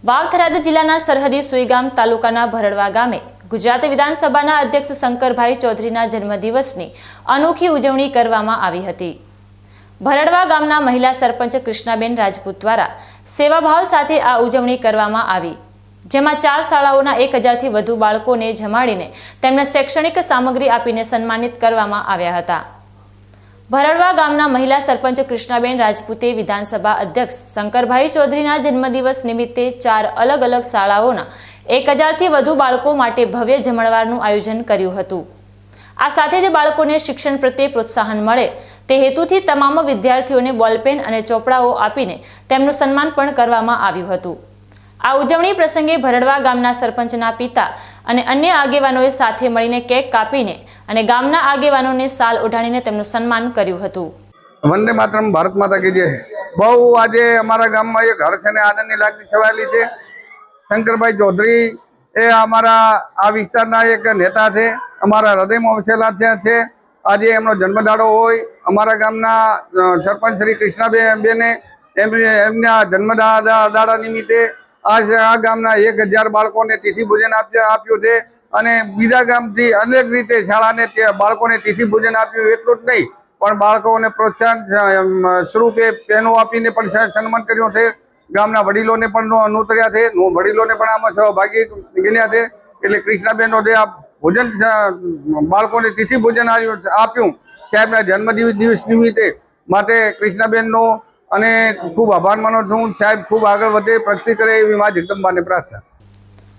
વાવ-થરાદ જિલ્લાના સરહદી સુઈગામ તાલુકાના ભરડવા ગામે ગુજરાત વિધાનસભાના અધ્યક્ષ શંકરભાઈ ચૌધરીના જન્મદિવસની અનોખી ઉજવણી કરવામાં આવી હતી। ભરડવા ગામના મહિલા સરપંચ કૃષ્ણાબેન રાજપૂત દ્વારા સેવાભાવ સાથે આ ઉજવણી કરવામાં આવી, જેમાં 4 શાળાઓના 1000થી વધુ બાળકોને જમાડીને તેમને શૈક્ષણિક સામગ્રી આપીને સન્માનિત કરવામાં આવ્યા હતા। ભરડવા ગામના મહિલા સરપંચ કૃષ્ણાબેન રાજપૂતે વિધાનસભા અધ્યક્ષ શંકરભાઈ ચૌધરીના જન્મદિવસ નિમિત્તે 4 અલગ અલગ શાળાઓના 1000થી વધુ બાળકો માટે ભવ્ય જમણવારનું આયોજન કર્યું હતું। આ સાથે જ બાળકોને શિક્ષણ પ્રત્યે પ્રોત્સાહન મળે તે હેતુથી તમામ વિદ્યાર્થીઓને બોલપેન અને ચોપડાઓ આપીને તેમનું સન્માન પણ કરવામાં આવ્યું હતું। આ ઉજવણી પ્રસંગે ભરડવા ગામના સરપંચના પિતા અને અન્ય આગેવાનોએ સાથે મળીને કેક કાપીને અને ગામના આગેવાનોને શાલ ઓઢાડીને તેમનું સન્માન કર્યું હતું। વંદે માતરમ, ભારત માતા કી જય। બહુ આજે અમારા ગામમાં એક હર્ષ અને આનંદની લાગણી છવાયેલી છે। શંકરભાઈ ચૌધરી એ અમારા આ વિસ્તારના એક નેતા છે, અમારા હૃદયમાં વસેલા છે। આજે એમનો જન્મદાડો હોય, અમારા ગામના સરપંચ શ્રી કૃષ્ણાબેને એમના જન્મદાડા નિમિત્તે આ ગામના 1000 બાળકોને તિથિ ભોજન આપ્યું છે અને બીજા ગામથી અનેક રીતે શાળાને બાળકોને તિથિ ભોજન આપ્યું। એટલું જ નહીં પણ બાળકોને પ્રોત્સાહન સ્વરૂપે પેનો આપીને પણ સન્માન કર્યું છે। ગામના વડીલોને પણ નોતર્યા છે, વડીલોને પણ આમાં સહભાગી બન્યા છે। એટલે કૃષ્ણાબેનનો જે આ ભોજન બાળકોને તિથિ ભોજન આપ્યું સાહેબના જન્મદિવસ નિમિત્તે માટે કૃષ્ણાબેનનો અને ખૂબ આભાર માનું છું। સાહેબ ખૂબ આગળ વધે, પ્રગતિ કરે એવી મા જગદંબાને પ્રાર્થના।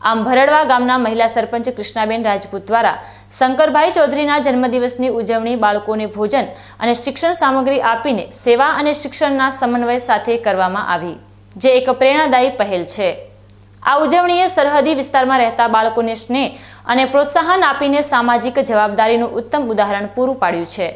આમ ભરડવા ગામના મહિલા સરપંચ કૃષ્ણાબેન રાજપૂત દ્વારા શંકરભાઈ ચૌધરીના જન્મદિવસની ઉજવણી બાળકોને ભોજન અને શિક્ષણ સામગ્રી આપીને સેવા અને શિક્ષણના સમન્વય સાથે કરવામાં આવી, જે એક પ્રેરણાદાયી પહેલ છે। આ ઉજવણીએ સરહદી વિસ્તારમાં રહેતા બાળકોને સ્નેહ અને પ્રોત્સાહન આપીને સામાજિક જવાબદારીનું ઉત્તમ ઉદાહરણ પૂરું પાડ્યું છે।